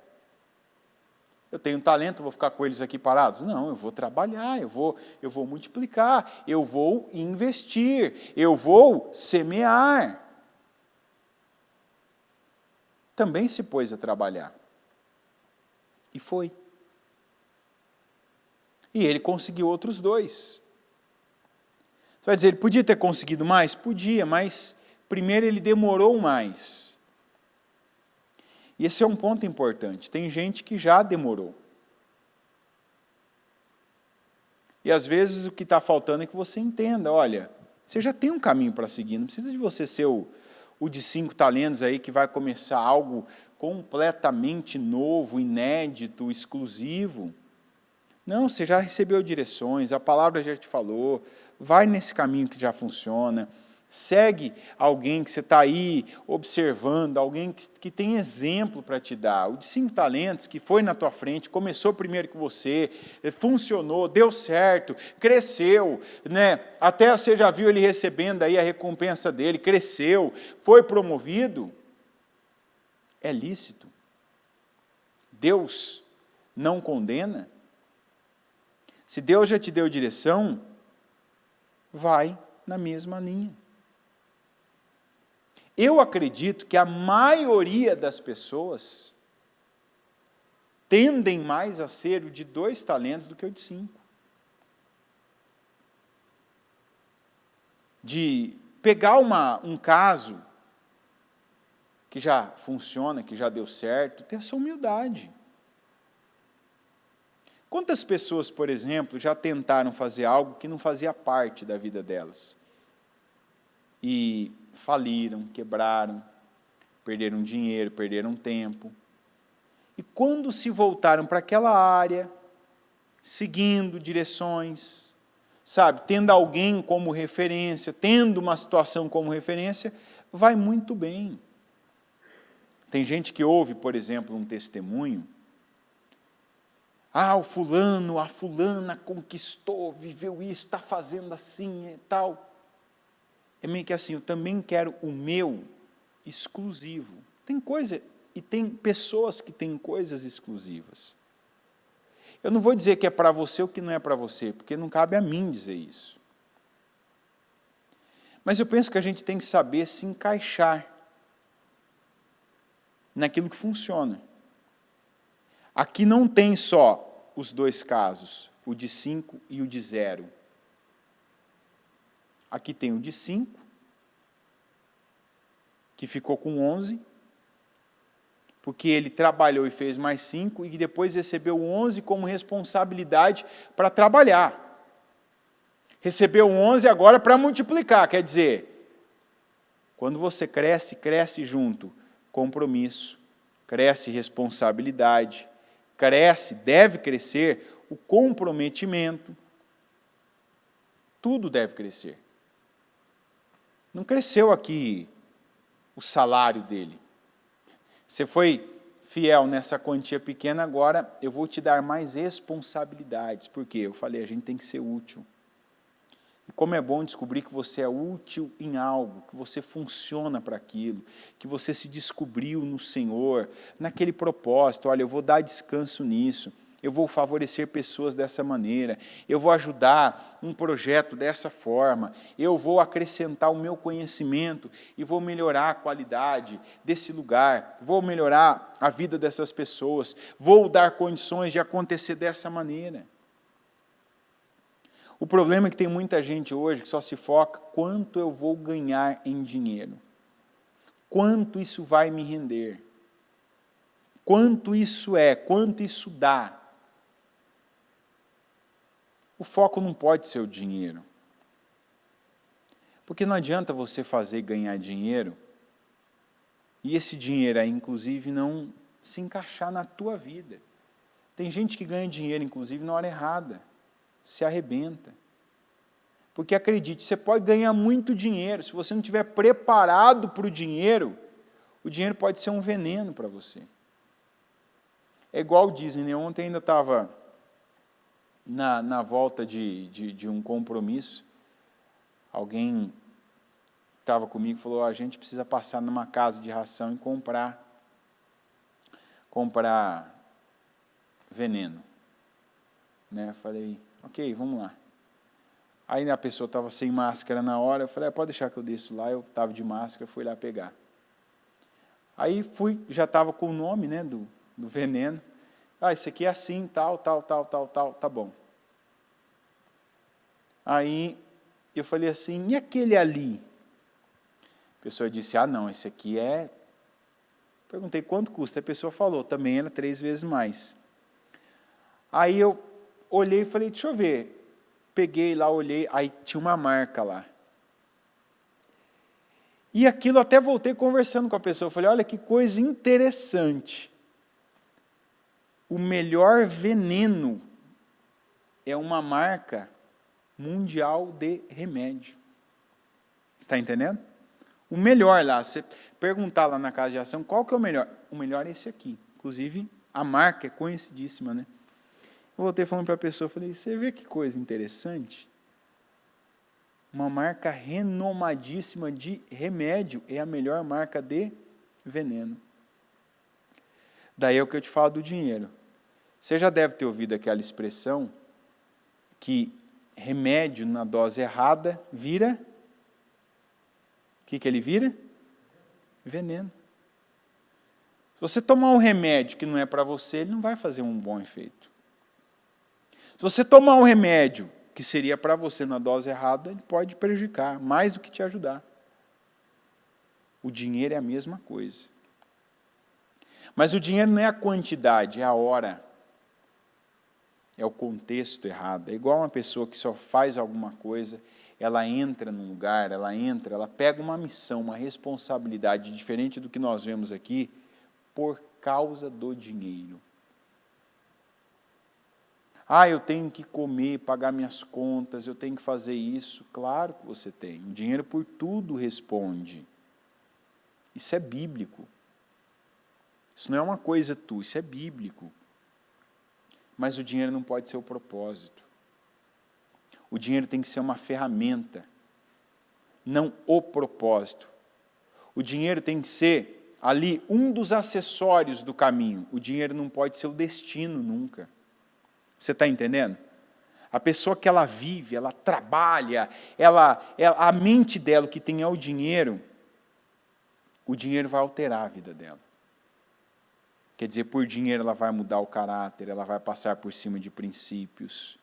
Eu tenho talento, vou ficar com eles aqui parados? Não, eu vou trabalhar, eu vou multiplicar, eu vou investir, eu vou semear. Também se pôs a trabalhar. E foi. E ele conseguiu outros 2. Você vai dizer, ele podia ter conseguido mais? Podia, mas primeiro ele demorou mais. E esse é um ponto importante. Tem gente que já demorou. E às vezes o que está faltando é que você entenda, olha, você já tem um caminho para seguir, não precisa de você ser o de 5 talentos aí que vai começar algo completamente novo, inédito, exclusivo. Não, você já recebeu direções, a palavra já te falou, vai nesse caminho que já funciona, segue alguém que você está aí observando, alguém que tem exemplo para te dar. O de 5 talentos, que foi na tua frente, começou primeiro que você, funcionou, deu certo, cresceu, né? Até você já viu ele recebendo aí a recompensa dele, cresceu, foi promovido. É lícito. Deus não condena. Se Deus já te deu direção, vai na mesma linha. Eu acredito que a maioria das pessoas tendem mais a ser o de 2 talentos do que o de 5. De pegar um caso que já funciona, que já deu certo, ter essa humildade. Quantas pessoas, por exemplo, já tentaram fazer algo que não fazia parte da vida delas? E faliram, quebraram, perderam dinheiro, perderam tempo. E quando se voltaram para aquela área, seguindo direções, sabe, tendo alguém como referência, tendo uma situação como referência, vai muito bem. Tem gente que ouve, por exemplo, um testemunho. O fulano, a fulana conquistou, viveu isso, está fazendo assim e tal. É meio que assim, eu também quero o meu exclusivo. Tem coisa, e tem pessoas que têm coisas exclusivas. Eu não vou dizer que é para você ou que não é para você, porque não cabe a mim dizer isso. Mas eu penso que a gente tem que saber se encaixar naquilo que funciona. Aqui não tem só os 2 casos, o de 5 e o de 0. Aqui tem o de 5, que ficou com 11, porque ele trabalhou e fez mais 5, e depois recebeu 11 como responsabilidade para trabalhar. Recebeu 11 agora para multiplicar, quer dizer, quando você cresce, cresce junto compromisso, cresce responsabilidade, cresce, deve crescer o comprometimento. Tudo deve crescer. Não cresceu aqui o salário dele. Você foi fiel nessa quantia pequena, agora eu vou te dar mais responsabilidades. Por quê? Eu falei, a gente tem que ser útil. E como é bom descobrir que você é útil em algo, que você funciona para aquilo, que você se descobriu no Senhor, naquele propósito. Olha, eu vou dar descanso nisso, eu vou favorecer pessoas dessa maneira, eu vou ajudar um projeto dessa forma, eu vou acrescentar o meu conhecimento e vou melhorar a qualidade desse lugar, vou melhorar a vida dessas pessoas, vou dar condições de acontecer dessa maneira. O problema é que tem muita gente hoje que só se foca quanto eu vou ganhar em dinheiro. Quanto isso vai me render. Quanto isso quanto isso dá. O foco não pode ser o dinheiro. Porque não adianta você fazer ganhar dinheiro e esse dinheiro aí, inclusive, não se encaixar na tua vida. Tem gente que ganha dinheiro, inclusive, na hora errada. Se arrebenta. Porque acredite, você pode ganhar muito dinheiro, se você não estiver preparado para o dinheiro pode ser um veneno para você. É igual dizem, né? Ontem ainda estava na volta de um compromisso, alguém estava comigo e falou, a gente precisa passar numa casa de ração e comprar veneno. Né? Eu falei, ok, vamos lá. Aí a pessoa estava sem máscara na hora, eu falei, pode deixar que eu desço lá, eu estava de máscara, fui lá pegar. Aí já estava com o nome, né, do veneno. Esse aqui é assim, tal, tá bom. Aí eu falei assim, e aquele ali? A pessoa disse, não, esse aqui é... Perguntei, quanto custa? A pessoa falou, também era 3 vezes mais. Aí eu olhei e falei, deixa eu ver. Peguei lá, olhei, aí tinha uma marca lá. E aquilo até voltei conversando com a pessoa. Eu falei, olha que coisa interessante. O melhor veneno é uma marca mundial de remédio. Está entendendo? O melhor lá, você perguntar lá na casa de ação, qual que é o melhor? O melhor é esse aqui. Inclusive, a marca é conhecidíssima, né? Eu voltei falando para a pessoa, falei, você vê que coisa interessante? Uma marca renomadíssima de remédio é a melhor marca de veneno. Daí é o que eu te falo do dinheiro. Você já deve ter ouvido aquela expressão que remédio na dose errada vira... O que ele vira? Veneno. Se você tomar um remédio que não é para você, ele não vai fazer um bom efeito. Se você tomar um remédio que seria para você na dose errada, ele pode prejudicar, mais do que te ajudar. O dinheiro é a mesma coisa. Mas o dinheiro não é a quantidade, é a hora. É o contexto errado. É igual uma pessoa que só faz alguma coisa, ela entra num lugar, ela pega uma missão, uma responsabilidade diferente do que nós vemos aqui, por causa do dinheiro. Eu tenho que comer, pagar minhas contas, eu tenho que fazer isso. Claro que você tem. O dinheiro por tudo responde. Isso é bíblico. Isso não é uma coisa tua, isso é bíblico. Mas o dinheiro não pode ser o propósito. O dinheiro tem que ser uma ferramenta, não o propósito. O dinheiro tem que ser ali um dos acessórios do caminho. O dinheiro não pode ser o destino nunca. Você está entendendo? A pessoa que ela vive, ela trabalha, a mente dela, o que tem é o dinheiro vai alterar a vida dela. Quer dizer, por dinheiro ela vai mudar o caráter, ela vai passar por cima de princípios,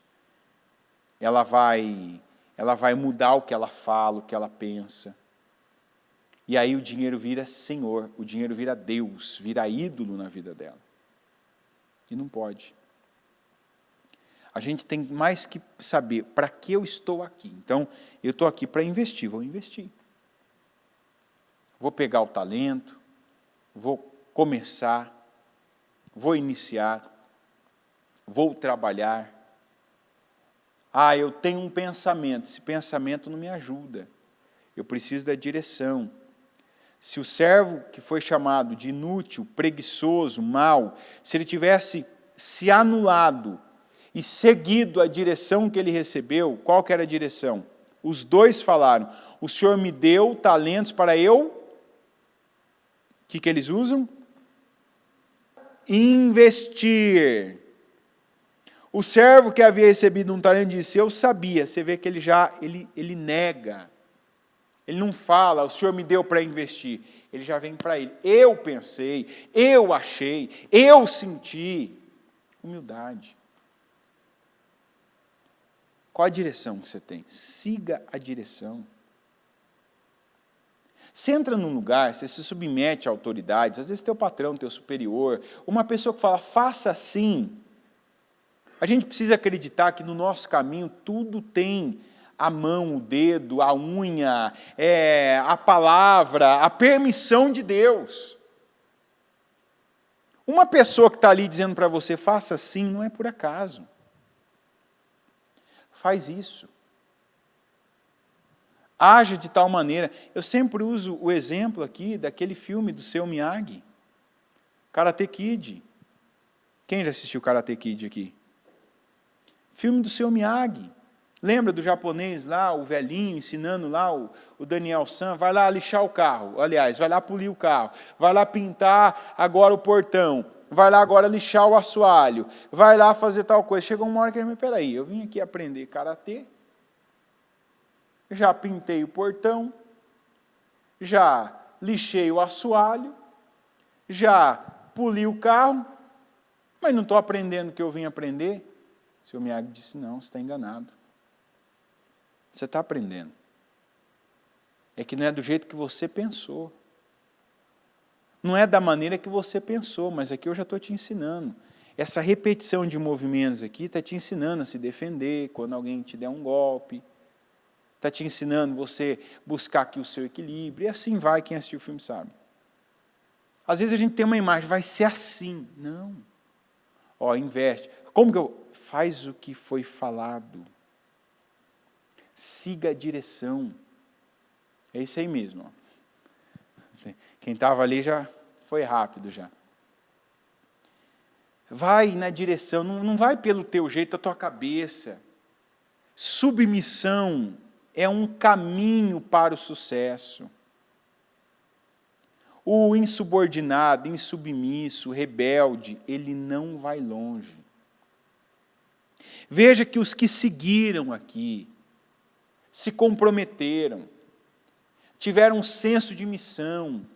ela vai mudar o que ela fala, o que ela pensa. E aí o dinheiro vira Senhor, o dinheiro vira Deus, vira ídolo na vida dela. E não pode. A gente tem mais que saber para que eu estou aqui. Então, eu estou aqui para investir, vou investir. Vou pegar o talento, vou começar, vou iniciar, vou trabalhar. Eu tenho um pensamento, esse pensamento não me ajuda. Eu preciso da direção. Se o servo que foi chamado de inútil, preguiçoso, mau, se ele tivesse se anulado e seguido a direção que ele recebeu, qual que era a direção? Os dois falaram, o Senhor me deu talentos para eu... O que eles usam? Investir. O servo que havia recebido um talento disse, eu sabia. Você vê que ele nega. Ele não fala, o Senhor me deu para investir. Ele já vem para ele. Eu pensei, eu achei, eu senti. Humildade. Qual a direção que você tem? Siga a direção. Você entra num lugar, você se submete a autoridades, às vezes teu patrão, teu superior, uma pessoa que fala, faça assim. A gente precisa acreditar que no nosso caminho tudo tem a mão, o dedo, a unha, a palavra, a permissão de Deus. Uma pessoa que está ali dizendo para você, faça assim, não é por acaso. Faz isso. Haja de tal maneira. Eu sempre uso o exemplo aqui daquele filme do Seu Miyagi, Karate Kid. Quem já assistiu Karate Kid aqui? Filme do Seu Miyagi. Lembra do japonês lá, o velhinho, ensinando lá o Daniel San, vai lá lixar o carro, aliás, vai lá polir o carro, vai lá pintar agora o portão, vai lá agora lixar o assoalho, vai lá fazer tal coisa. Chegou uma hora que ele me peraí, eu vim aqui aprender karatê, já pintei o portão, já lixei o assoalho, já poli o carro, mas não estou aprendendo o que eu vim aprender. O Sr. Miyagi disse, não, você está enganado. Você está aprendendo. É que não é do jeito que você pensou. Não é da maneira que você pensou, mas aqui eu já estou te ensinando. Essa repetição de movimentos aqui está te ensinando a se defender quando alguém te der um golpe. está te ensinando você buscar aqui o seu equilíbrio, e assim vai, quem assistiu o filme sabe. Às vezes a gente tem uma imagem, vai ser assim. Não. Ó, investe. Como que eu... Faz o que foi falado. Siga a direção. É isso aí mesmo. Ó. Quem estava ali já foi rápido já. Vai na direção, não vai pelo teu jeito, a tua cabeça. Submissão é um caminho para o sucesso. O insubordinado, insubmisso, rebelde, ele não vai longe. Veja que os que seguiram aqui, se comprometeram, tiveram um senso de missão,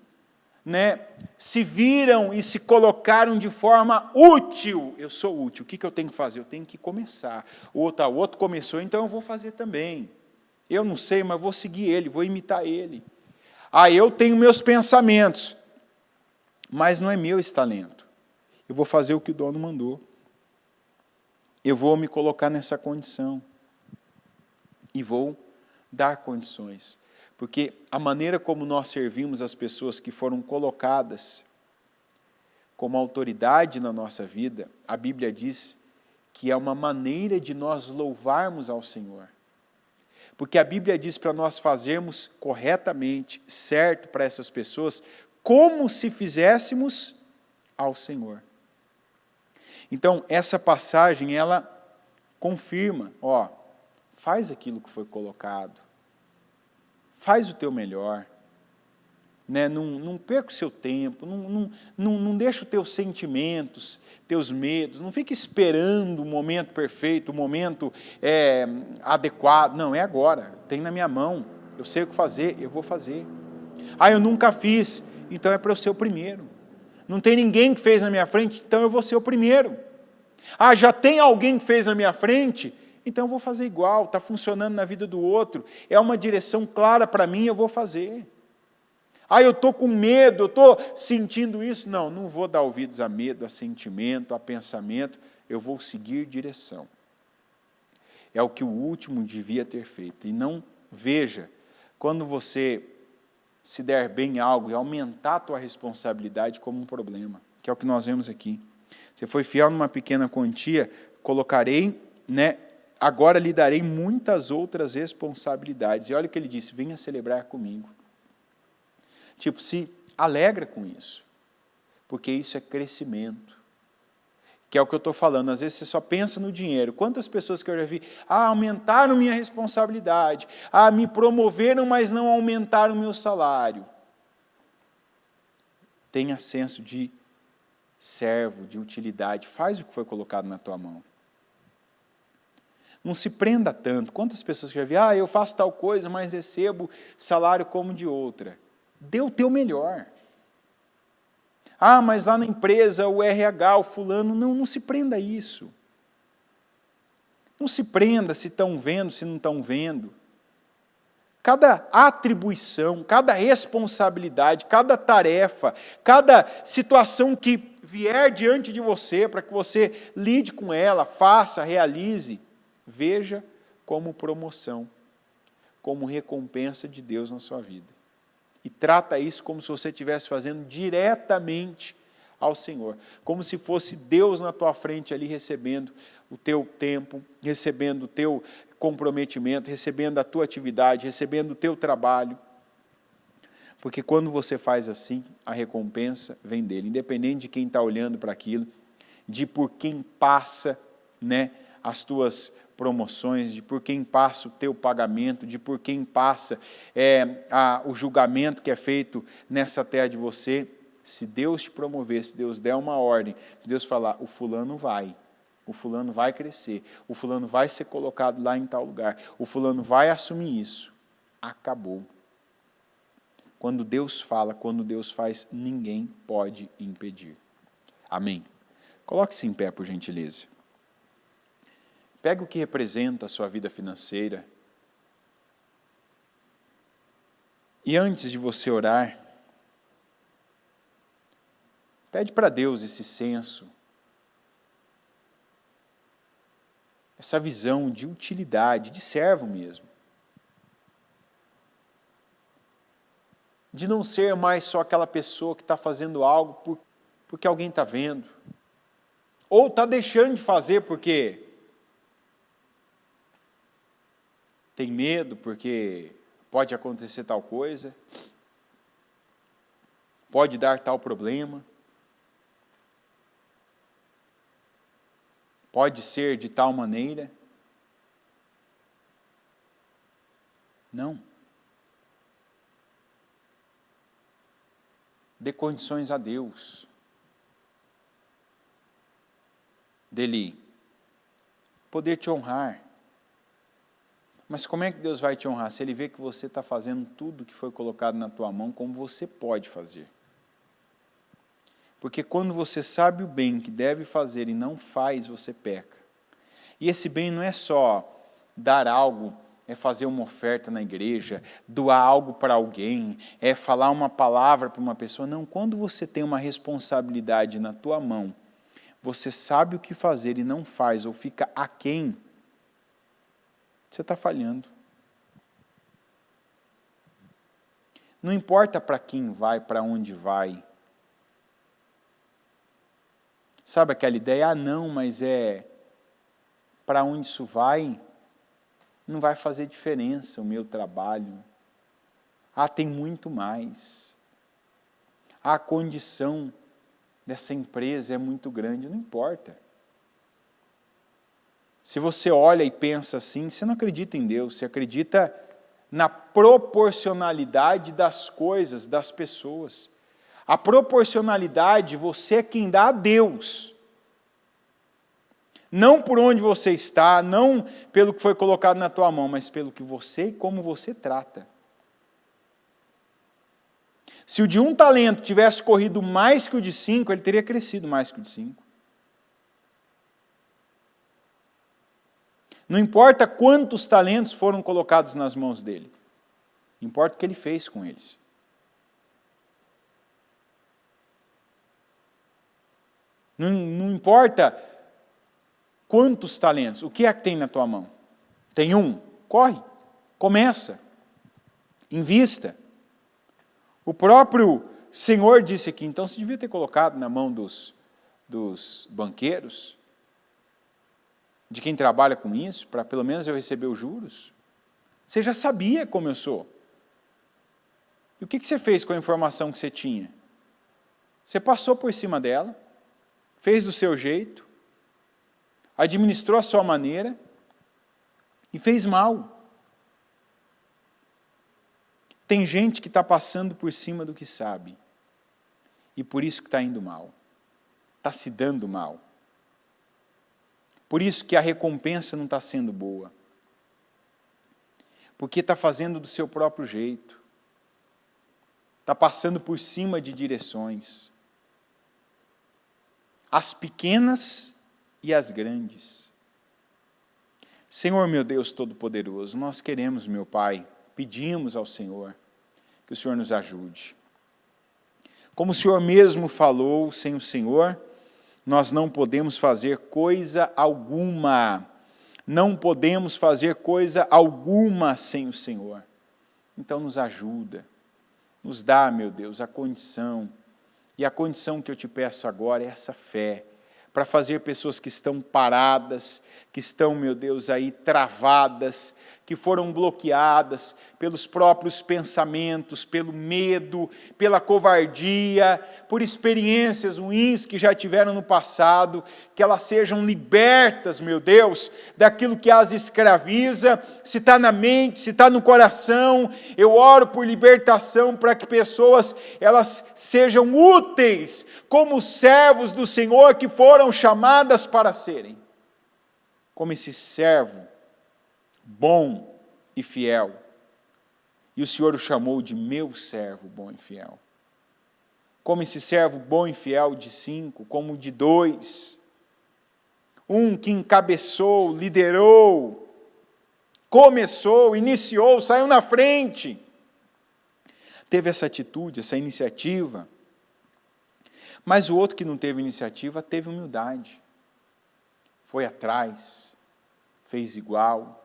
né? Se viram e se colocaram de forma útil. Eu sou útil, o que eu tenho que fazer? Eu tenho que começar. O outro começou, então eu vou fazer também. Eu não sei, mas vou seguir ele, vou imitar ele. Eu tenho meus pensamentos, mas não é meu esse talento. Eu vou fazer o que o dono mandou. Eu vou me colocar nessa condição. E vou dar condições. Porque a maneira como nós servimos as pessoas que foram colocadas como autoridade na nossa vida, a Bíblia diz que é uma maneira de nós louvarmos ao Senhor. Porque a Bíblia diz para nós fazermos corretamente, certo para essas pessoas, como se fizéssemos ao Senhor. Então, essa passagem, ela confirma, faz aquilo que foi colocado, faz o teu melhor, né? Não perca o seu tempo, não deixa os teus sentimentos, teus medos, não fica esperando o momento perfeito, o momento adequado. Não, é agora, tem na minha mão, eu sei o que fazer, eu vou fazer. Eu nunca fiz, então é para eu ser o primeiro. Não tem ninguém que fez na minha frente, então eu vou ser o primeiro. Já tem alguém que fez na minha frente, então eu vou fazer igual, está funcionando na vida do outro, é uma direção clara para mim, eu vou fazer. Eu estou com medo, eu estou sentindo isso. Não vou dar ouvidos a medo, a sentimento, a pensamento, eu vou seguir direção. É o que o último devia ter feito. E não veja, quando você se der bem em algo e aumentar a tua responsabilidade como um problema, que é o que nós vemos aqui. Você foi fiel numa pequena quantia, colocarei, agora lhe darei muitas outras responsabilidades. E olha o que ele disse, venha celebrar comigo. Se alegra com isso, porque isso é crescimento, que é o que eu estou falando, às vezes você só pensa no dinheiro. Quantas pessoas que eu já vi, aumentaram minha responsabilidade, me promoveram, mas não aumentaram o meu salário. Tenha senso de servo, de utilidade, faz o que foi colocado na tua mão. Não se prenda tanto. Quantas pessoas que já vi, eu faço tal coisa, mas recebo salário como de outra. Dê o teu melhor. Mas lá na empresa, o RH, o fulano, não se prenda a isso. Não se prenda se estão vendo, se não estão vendo. Cada atribuição, cada responsabilidade, cada tarefa, cada situação que vier diante de você, para que você lide com ela, faça, realize, veja como promoção, como recompensa de Deus na sua vida. E trata isso como se você estivesse fazendo diretamente ao Senhor. Como se fosse Deus na tua frente ali recebendo o teu tempo, recebendo o teu comprometimento, recebendo a tua atividade, recebendo o teu trabalho. Porque quando você faz assim, a recompensa vem dele. Independente de quem está olhando para aquilo, de por quem passa as tuas promoções, de por quem passa o teu pagamento, de por quem passa o julgamento que é feito nessa terra de você. Se Deus te promover, se Deus der uma ordem, se Deus falar, o fulano vai crescer, o fulano vai ser colocado lá em tal lugar, o fulano vai assumir isso, acabou. Quando Deus fala, quando Deus faz, ninguém pode impedir. Amém? Coloque-se em pé, por gentileza. Pega o que representa a sua vida financeira. E antes de você orar, pede para Deus esse senso, essa visão de utilidade, de servo mesmo. de não ser mais só aquela pessoa que está fazendo algo porque alguém está vendo, ou está deixando de fazer porque tem medo, porque pode acontecer tal coisa, pode dar tal problema, pode ser de tal maneira. Não. Dê condições a Deus dele poder te honrar. Mas como é que Deus vai te honrar? Se Ele vê que você está fazendo tudo que foi colocado na tua mão, como você pode fazer. Porque quando você sabe o bem que deve fazer e não faz, você peca. E esse bem não é só dar algo, é fazer uma oferta na igreja, doar algo para alguém, é falar uma palavra para uma pessoa. Não, quando você tem uma responsabilidade na tua mão, você sabe o que fazer e não faz, ou fica aquém, você está falhando. Não importa para quem vai, para onde vai. Sabe aquela ideia? Não, mas para onde isso vai, não vai fazer diferença o meu trabalho. Tem muito mais. A condição dessa empresa é muito grande, não importa. Se você olha e pensa assim, você não acredita em Deus, você acredita na proporcionalidade das coisas, das pessoas. A proporcionalidade, você é quem dá a Deus. Não por onde você está, não pelo que foi colocado na tua mão, mas pelo que você e como você trata. Se o de 1 talento tivesse corrido mais que o de 5, ele teria crescido mais que o de 5. Não importa quantos talentos foram colocados nas mãos dele. Importa o que ele fez com eles. Não importa quantos talentos, o que é que tem na tua mão? Tem um? Corre, começa, invista. O próprio Senhor disse aqui, então você devia ter colocado na mão dos banqueiros, de quem trabalha com isso, para pelo menos eu receber os juros. Você já sabia como eu sou. E o que você fez com a informação que você tinha? Você passou por cima dela, fez do seu jeito, administrou a sua maneira e fez mal. Tem gente que está passando por cima do que sabe e por isso que está indo mal, está se dando mal. Por isso que a recompensa não está sendo boa, porque está fazendo do seu próprio jeito, está passando por cima de direções, as pequenas e as grandes. Senhor, meu Deus Todo-Poderoso, nós queremos, meu Pai, pedimos ao Senhor que o Senhor nos ajude. Como o Senhor mesmo falou, sem o Senhor, nós não podemos fazer coisa alguma. Não podemos fazer coisa alguma sem o Senhor. Então nos ajuda, nos dá, meu Deus, a condição. E a condição que eu te peço agora é essa fé, para fazer pessoas que estão paradas, que estão, meu Deus, aí travadas, que foram bloqueadas pelos próprios pensamentos, pelo medo, pela covardia, por experiências ruins que já tiveram no passado, que elas sejam libertas, meu Deus, daquilo que as escraviza, se está na mente, se está no coração. Eu oro por libertação para que pessoas, elas sejam úteis como servos do Senhor que foram chamadas para serem. Como esse servo bom e fiel. E o Senhor o chamou de meu servo bom e fiel. Como esse servo bom e fiel de 5, como de 2. Um que encabeçou, liderou, começou, iniciou, saiu na frente. Teve essa atitude, essa iniciativa. Mas o outro que não teve iniciativa, teve humildade. Foi atrás, fez igual,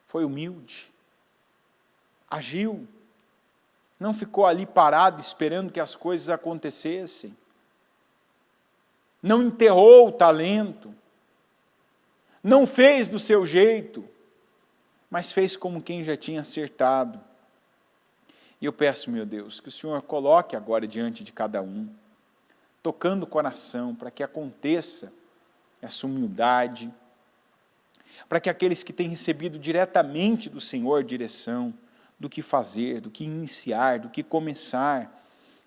foi humilde, agiu, Não ficou ali parado esperando que as coisas acontecessem. Não enterrou o talento. Não fez do seu jeito, mas fez como quem já tinha acertado. E eu peço, meu Deus, que o Senhor coloque agora diante de cada um, tocando o coração, para que aconteça essa humildade, para que aqueles que têm recebido diretamente do Senhor direção, do que fazer, do que iniciar, do que começar,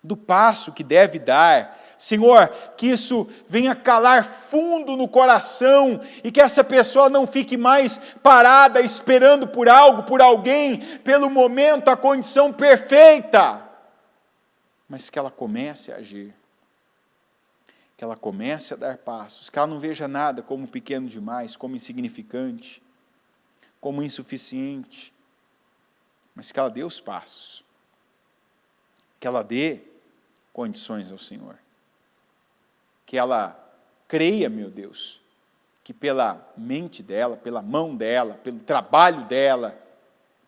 do passo que deve dar. Senhor, que isso venha calar fundo no coração e que essa pessoa não fique mais parada esperando por algo, por alguém, pelo momento, a condição perfeita, mas que ela comece a agir, que ela comece a dar passos, que ela não veja nada como pequeno demais, como insignificante, como insuficiente, mas que ela dê os passos, que ela dê condições ao Senhor. Que ela creia, meu Deus, que pela mente dela, pela mão dela, pelo trabalho dela,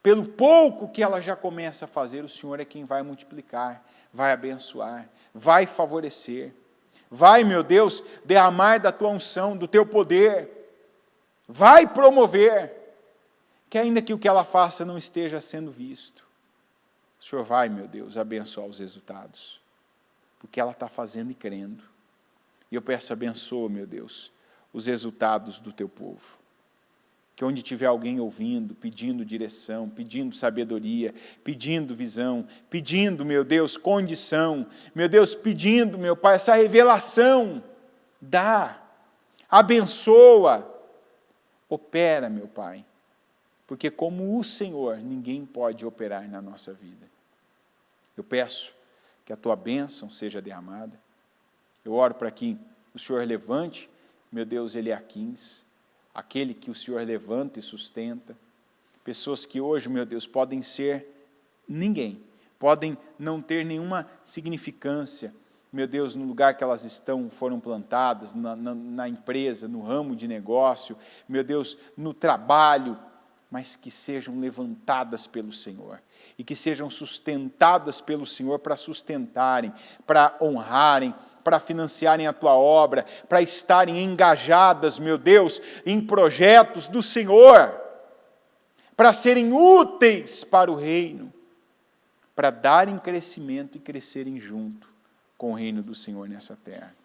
pelo pouco que ela já começa a fazer, o Senhor é quem vai multiplicar, vai abençoar, vai favorecer, vai, meu Deus, derramar da tua unção, do teu poder, vai promover, que ainda que o que ela faça não esteja sendo visto, o Senhor vai, meu Deus, abençoar os resultados, porque ela está fazendo e crendo. E eu peço, abençoa, meu Deus, os resultados do teu povo. Que onde tiver alguém ouvindo, pedindo direção, pedindo sabedoria, pedindo visão, pedindo, meu Deus, condição, meu Deus, pedindo, meu Pai, essa revelação, dá, abençoa, opera, meu Pai, porque como o Senhor, ninguém pode operar na nossa vida. Eu peço que a tua bênção seja derramada. Eu oro para que o Senhor levante, meu Deus, Eliaquins, aquele que o Senhor levanta e sustenta, pessoas que hoje, meu Deus, podem ser ninguém, podem não ter nenhuma significância, meu Deus, no lugar que elas estão, foram plantadas, na empresa, no ramo de negócio, meu Deus, no trabalho, mas que sejam levantadas pelo Senhor, e que sejam sustentadas pelo Senhor para sustentarem, para honrarem, para financiarem a tua obra, para estarem engajadas, meu Deus, em projetos do Senhor, para serem úteis para o reino, para darem crescimento e crescerem junto com o reino do Senhor nessa terra.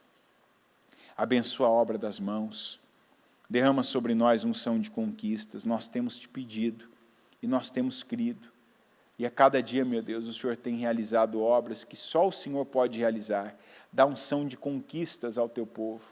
Abençoa a obra das mãos, derrama sobre nós unção de conquistas, nós temos te pedido e nós temos crido. E a cada dia, meu Deus, o Senhor tem realizado obras que só o Senhor pode realizar. Dá unção de conquistas ao teu povo,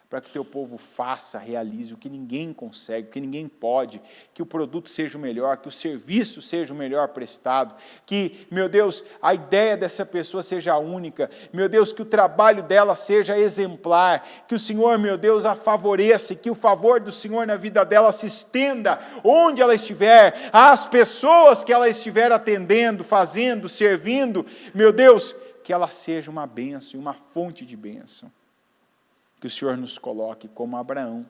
para que o teu povo faça, realize o que ninguém consegue, o que ninguém pode, que o produto seja o melhor, que o serviço seja o melhor prestado, que, meu Deus, a ideia dessa pessoa seja única, meu Deus, que o trabalho dela seja exemplar, que o Senhor, meu Deus, a favoreça, e que o favor do Senhor na vida dela se estenda onde ela estiver, às pessoas que ela estiver atendendo, fazendo, servindo, meu Deus, que ela seja uma bênção, uma fonte de bênção. Que o Senhor nos coloque como Abraão,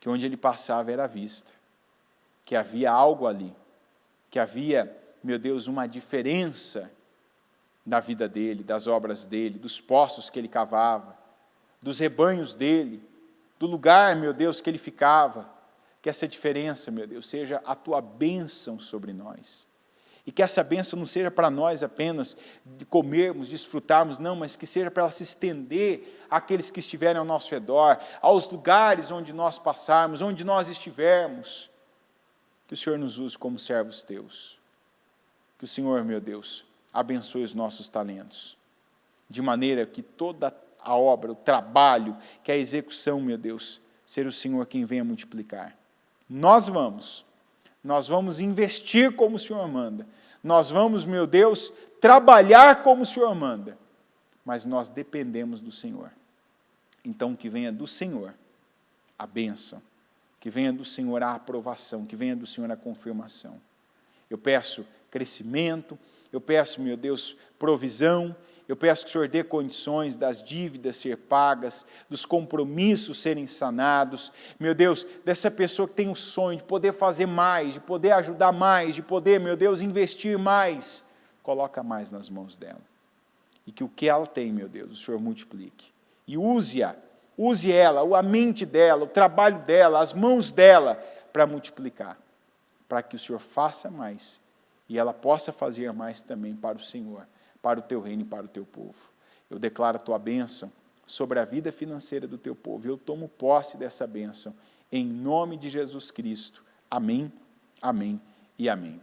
que onde ele passava era vista, que havia algo ali, que havia, meu Deus, uma diferença da vida dele, das obras dele, dos poços que ele cavava, dos rebanhos dele, do lugar, meu Deus, que ele ficava, que essa diferença, meu Deus, seja a tua bênção sobre nós. E que essa bênção não seja para nós apenas de comermos, desfrutarmos, não, mas que seja para ela se estender àqueles que estiverem ao nosso redor, aos lugares onde nós passarmos, onde nós estivermos. Que o Senhor nos use como servos teus. Que o Senhor, meu Deus, abençoe os nossos talentos, de maneira que toda a obra, o trabalho, que a execução, meu Deus, seja o Senhor quem venha multiplicar. Nós vamos investir como o Senhor manda. Nós vamos, meu Deus, trabalhar como o Senhor manda. Mas nós dependemos do Senhor. Então, que venha do Senhor a bênção. Que venha do Senhor a aprovação. Que venha do Senhor a confirmação. Eu peço crescimento. Eu peço, meu Deus, provisão. Eu peço que o Senhor dê condições das dívidas ser pagas, dos compromissos serem sanados. Meu Deus, dessa pessoa que tem o sonho de poder fazer mais, de poder ajudar mais, de poder, meu Deus, investir mais. coloca mais nas mãos dela. E que o que ela tem, meu Deus, o Senhor multiplique. E use-a, use ela, a mente dela, o trabalho dela, as mãos dela, para multiplicar. Para que o Senhor faça mais e ela possa fazer mais também para o Senhor, para o teu reino e para o teu povo. Eu declaro a tua bênção sobre a vida financeira do teu povo. Eu tomo posse dessa bênção, em nome de Jesus Cristo. Amém, amém e amém.